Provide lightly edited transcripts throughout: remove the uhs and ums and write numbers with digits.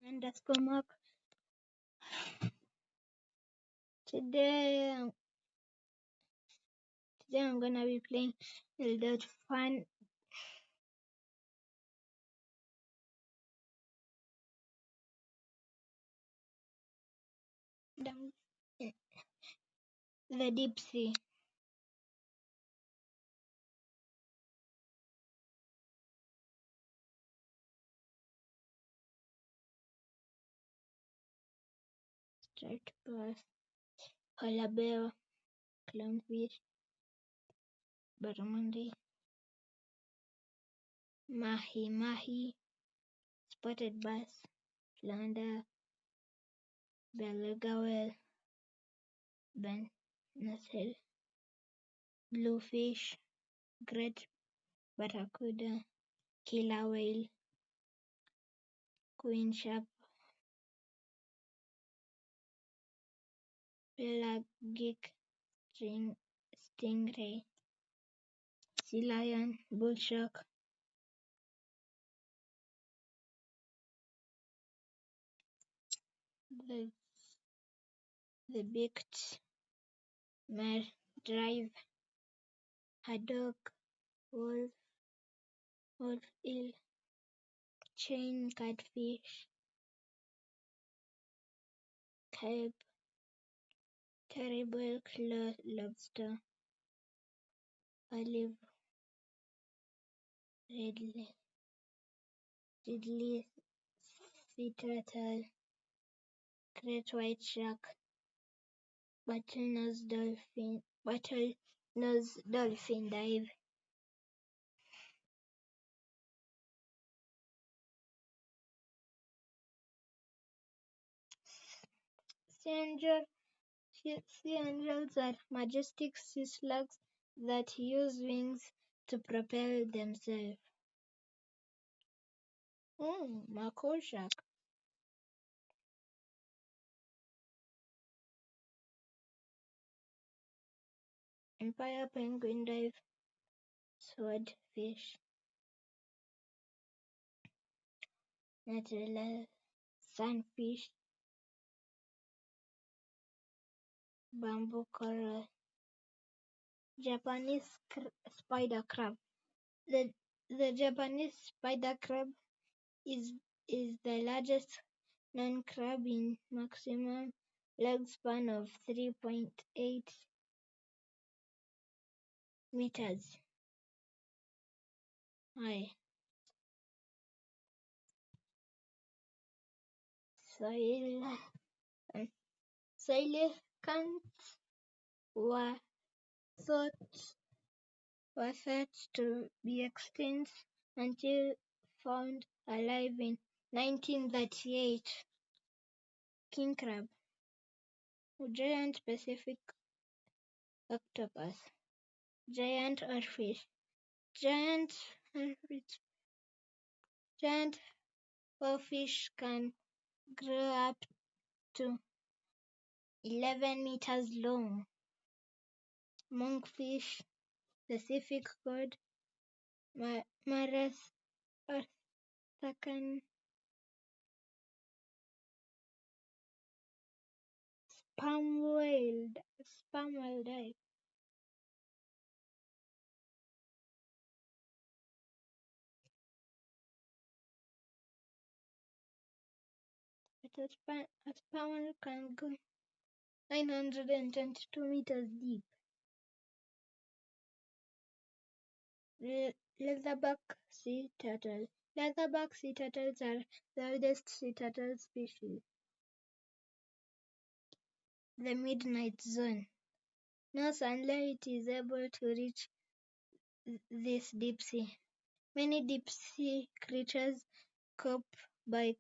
underscore mark. Today, I'm gonna be playing a little fun. Down the deep sea. Striped bass, polar bear, clownfish, barramundi, mahi, spotted bass, flounder, beluga whale, ben mussel, bluefish, great barracuda, killer whale, queen shark, pelagic stingray, sea lion, bull shark, the beaked drive, haddock, wolf eel, chain catfish, carp, terrible claw lobster, olive ridley sea turtle, great white shark, bottlenose dolphin dive, sea angels are majestic sea slugs that use wings to propel themselves. Mako shark. Empire penguin dive, swordfish, natural sunfish, bamboo coral, Japanese spider crab. The Japanese spider crab is the largest known crab in maximum leg span of 3.8 meters high. Coelacanths were thought to be extinct until found alive in 1938. King crab, giant Pacific octopus, giant oarfish. Giant oarfish can grow up to 11 meters long. Monkfish, Pacific cod, Mares orthacan, sperm whale dive. But a sperm whale can go 922 meters deep. Leatherback sea turtle. Leatherback sea turtles are the oldest sea turtle species. The midnight zone. No sunlight is able to reach this deep sea. Many deep sea creatures cope by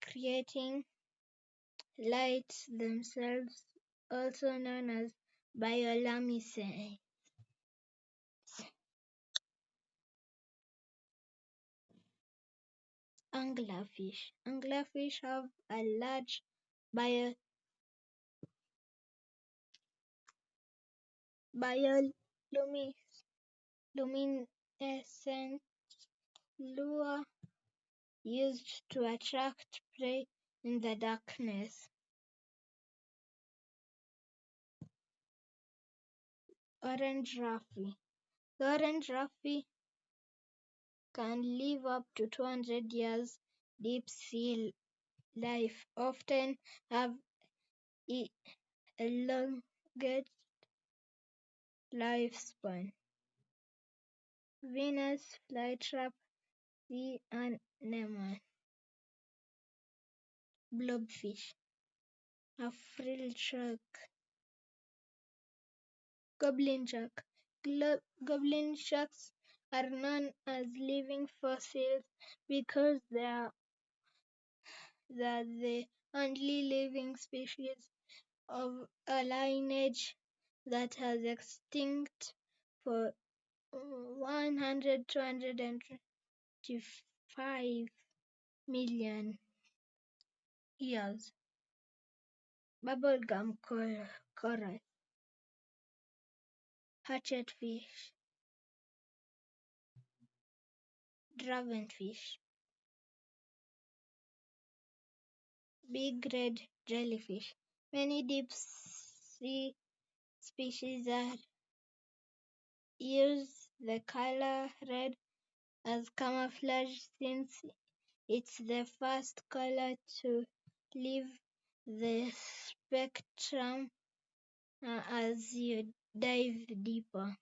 creating light themselves, also known as bioluminescence. Anglerfish. Anglerfish have a large bioluminescent lure used to attract prey in the darkness. Orange Ruffy. The orange Ruffy can live up to 200 years deep sea life, often have elongated lifespan. Venus flytrap sea anemone. Blobfish. A frill shark. Goblin shark. Goblin sharks are known as living fossils because they are the only living species of a lineage that has extinct for 225 million years. Bubblegum coral, hatchetfish, dragonfish, big red jellyfish. Many deep sea species use the color red as camouflage since it's the first color to leave the spectrum as you dive deeper.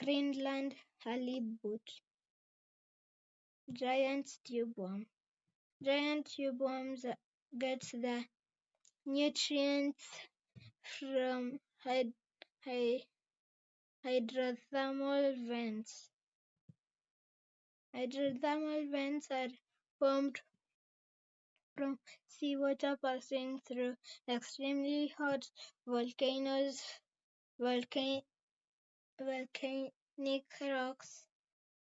Greenland halibut, giant tubeworm. Giant tubeworms get the nutrients from hydrothermal vents. Hydrothermal vents are formed from seawater passing through extremely hot volcanoes, volcanic rocks.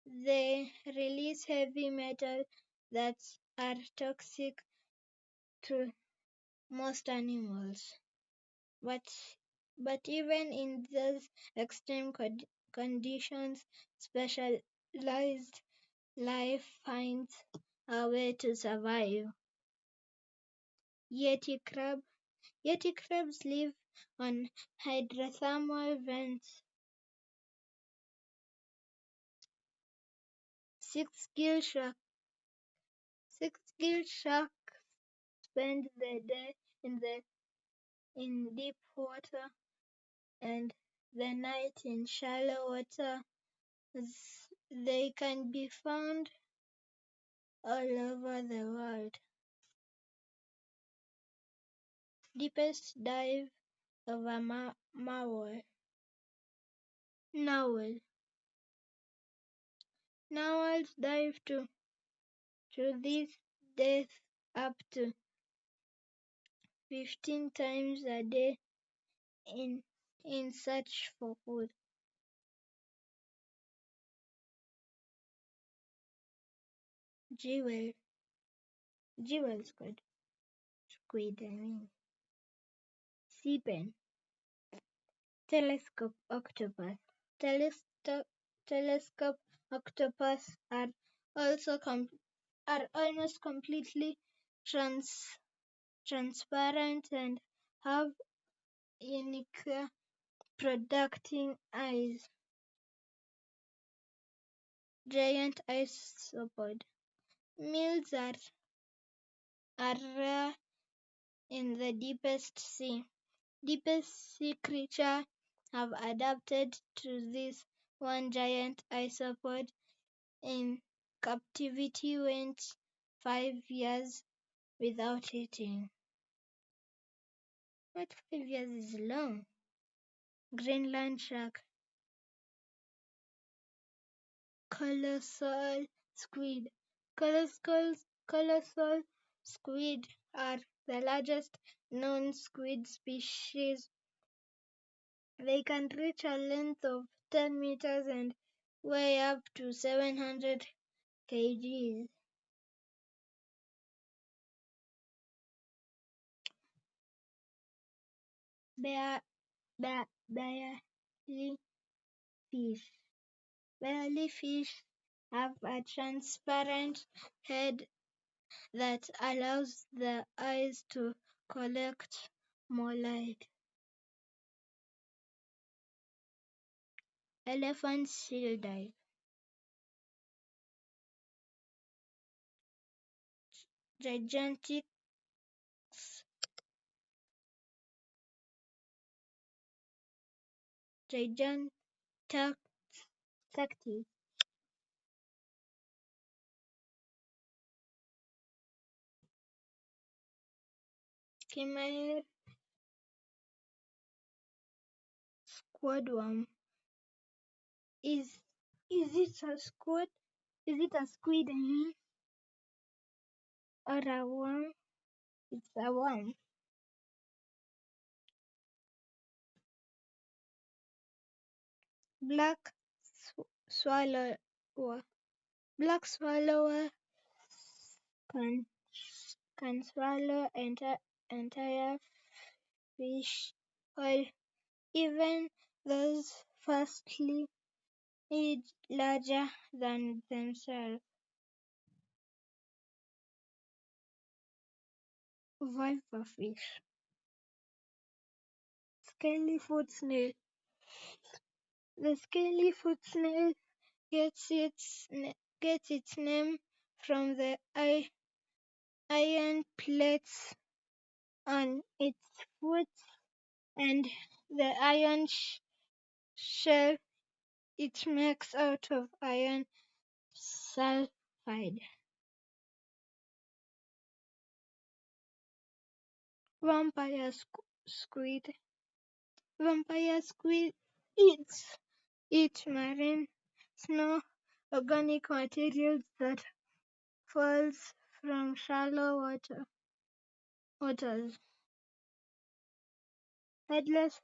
They release heavy metals that are toxic to most animals. But even in those extreme conditions, specialized life finds a way to survive. Yeti crab. Yeti crabs live on hydrothermal vents. Six-gill shark. Six-gill sharks spend the day in deep water and the night in shallow water. They can be found all over the world. Deepest dive of a narwhal. Narwhal. Narwhals dive to this depth up to 15 times a day in search for food. Jewel. Jewel squid. Squid, I mean. Sea pen. Telescope octopus. Telescope octopus are also almost completely transparent and have unique projecting eyes. Giant isopod. Meals are rare in the deepest sea. Deepest sea creatures have adapted to this. One giant isopod in captivity went 5 years without eating. What, 5 years is long? Greenland shark. Colossal squid. Colossal squid are the largest known squid species. They can reach a length of 10 meters and weigh up to 700 kgs. Barley fish. Barley fish have a transparent head that allows the eyes to collect more light. Elephant shield dive. Gigantic gigantic chimera squidworm. Is it a squid? Is it a squid? Or a worm? It's a worm. Black swallower. Black swallower can swallow entire fish, or even those vastly larger than themselves. Viperfish. Scaly foot snail. The scaly foot snail gets its name from the iron plates on its foot and the iron shell it makes out of iron sulfide. Vampire squid. Vampire squid eat marine snow organic materials that falls from shallow waters. Headless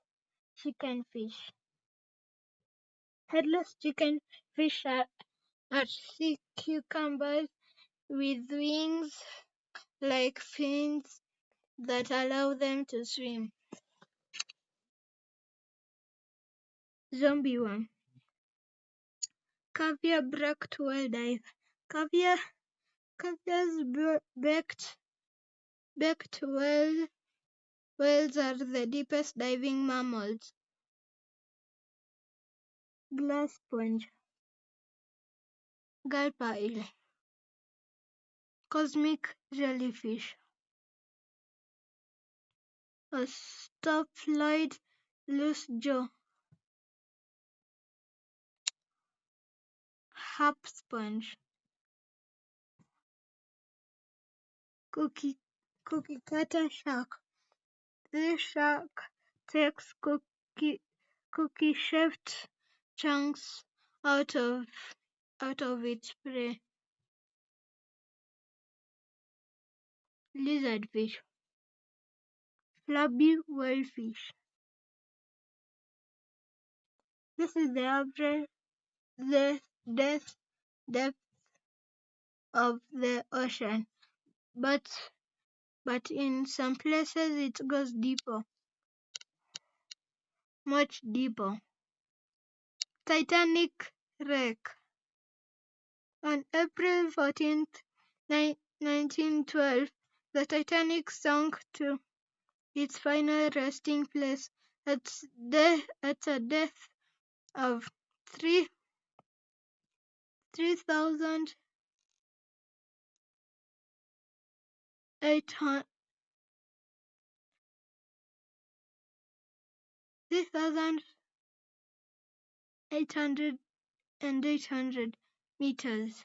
chicken fish. Headless chicken fish are sea cucumbers with wings like fins that allow them to swim. Zombie worm. Caviar backed whale dive. Caviar's backed whales are the deepest diving mammals. Glass sponge. Gulper eel. Cosmic jellyfish. A staploid loose jaw. Harp sponge. Cookie cutter shark. This shark takes cookie-shaped chunks out of its prey. Lizardfish. Flabby whalefish. This is the average depth of the ocean, but in some places it goes deeper, much deeper. Titanic wreck. On April 14th, 1912, the Titanic sank to its final resting place at a depth of 3,800 meters.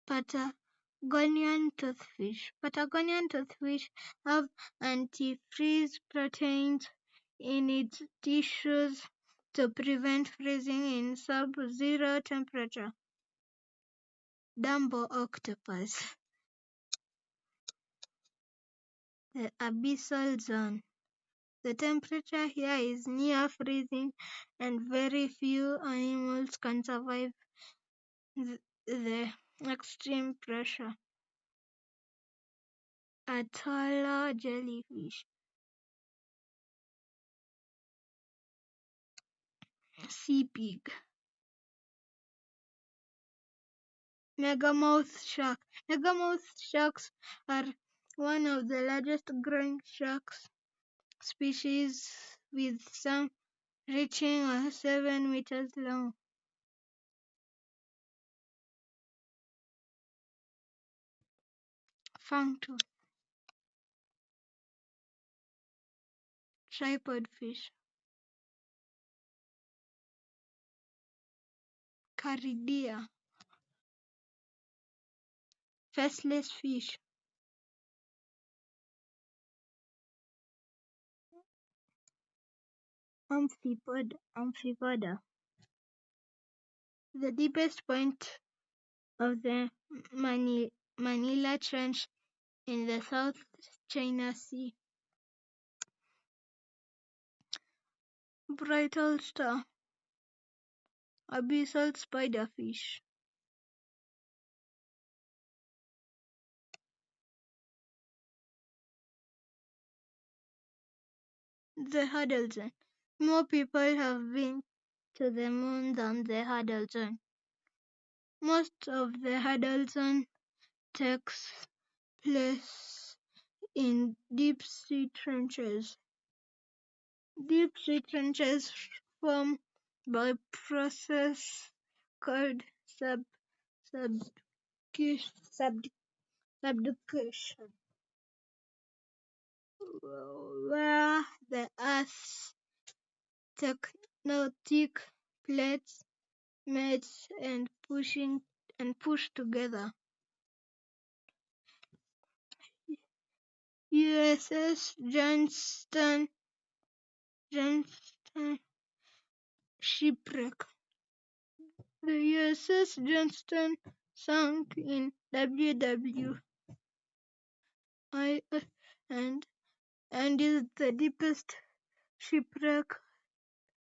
Patagonian toothfish. Patagonian toothfish have antifreeze proteins in its tissues to prevent freezing in sub-zero temperature. Dumbo octopus. The abyssal zone. The temperature here is near freezing and very few animals can survive the extreme pressure. a taller jellyfish. Sea pig. Megamouth shark. Megamouth sharks are one of the largest growing shark species, with some reaching 7 meters long. Fangtooth. Tripod fish. Caridia. Faceless fish. Amphipoda. The deepest point of the Manila Trench in the South China Sea. Brittle star. Abyssal spiderfish. The Hurdle Zone. More people have been to the moon than the Hurdle Zone. Most of the Hurdle Zone takes place in deep sea trenches. Deep sea trenches formed by process called sub- subduction, where the Earth's tectonic plates meet and push together. USS Johnston shipwreck. The USS Johnston sank in WWII and and is the deepest shipwreck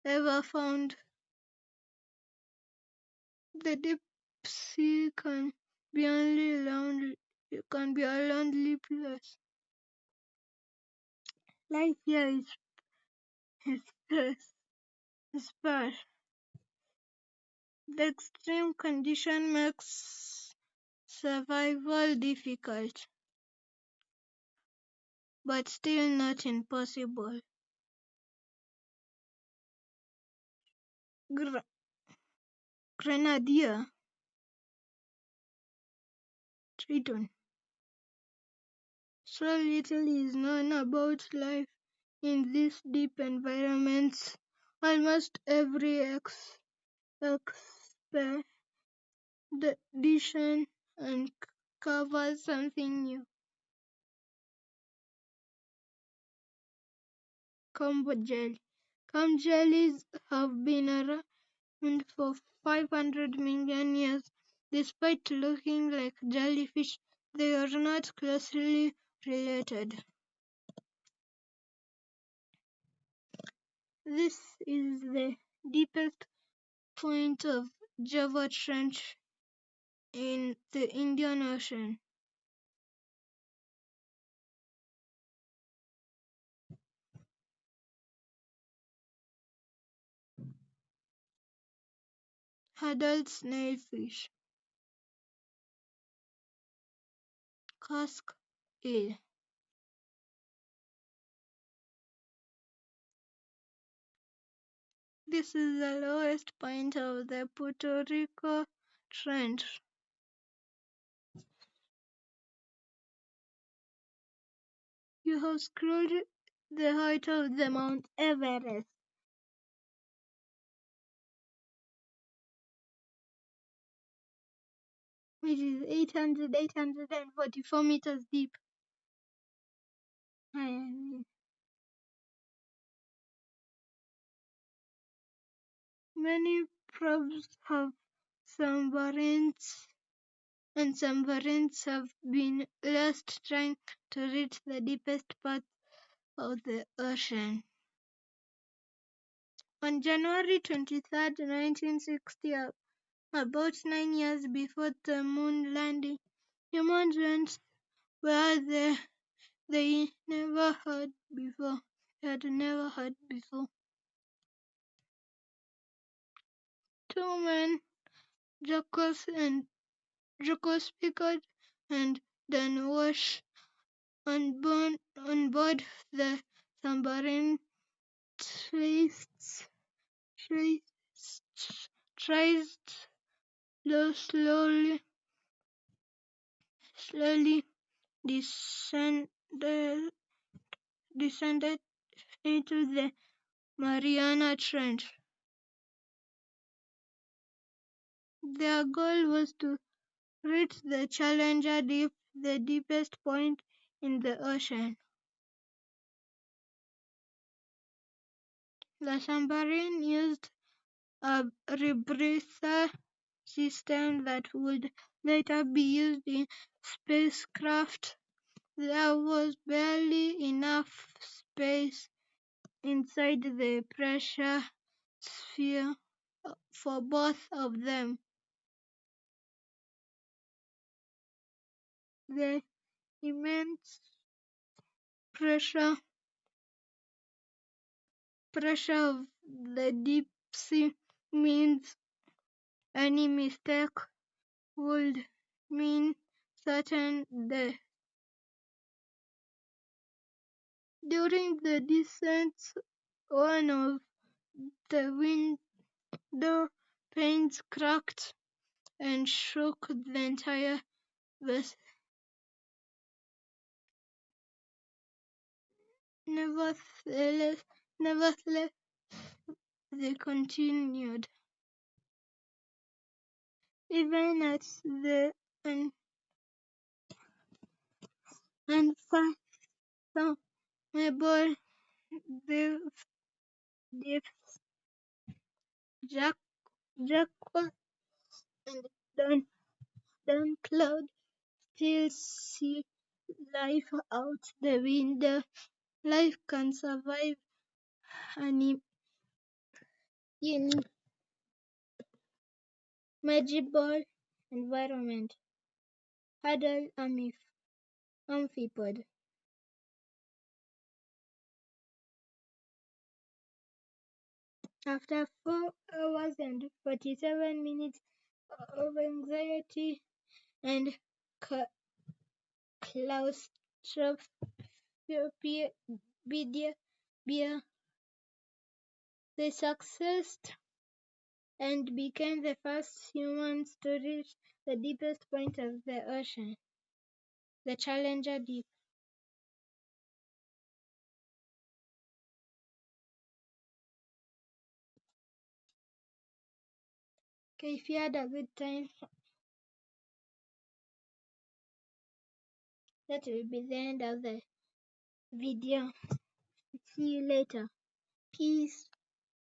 ever found. The deep sea can be a lonely place. Life here is sparse. The extreme condition makes survival difficult, but still not impossible. Gr- Grenadier Triton. So little is known about life in these deep environments. Almost every expedition uncovers something new. Combo jelly. Comb jellies have been around for 500 million years. Despite looking like jellyfish, they are not closely related. This is the deepest point of Java Trench in the Indian Ocean. Adult snailfish. Casque eel. This is the lowest point of the Puerto Rico Trench. You have scrolled the height of the Mount Everest. Which is 844 meters deep. I mean, many probes have submarines and submarines have been lost trying to reach the deepest part of the ocean. On January 23rd, 1960, about 9 years before the moon landing, humans went where the they never heard before. They had never heard before. Two men, Jacques Piccard and Dan Walsh, on board the submarine traced traced slowly descended descended into the Mariana Trench. Their goal was to reach the Challenger Deep, the deepest point in the ocean. The submarine used a rebreather system that would later be used in spacecraft. There was barely enough space inside the pressure sphere for both of them. The immense pressure of the deep sea means any mistake would mean certain death. During the descent, one of the window panes cracked and shook the entire vessel. Nevertheless, they continued. Even at the unfathomable depths, Jack, Jacques and Don Cloud still see life out the window. Life can survive an unimaginable environment. Huddle amphipod. After 4 hours and 47 minutes of anxiety and claustrophobia, they succeeded and became the first humans to reach the deepest point of the ocean, the Challenger Deep. Okay, if you had a good time, that will be the end of the video. See you later. Peace.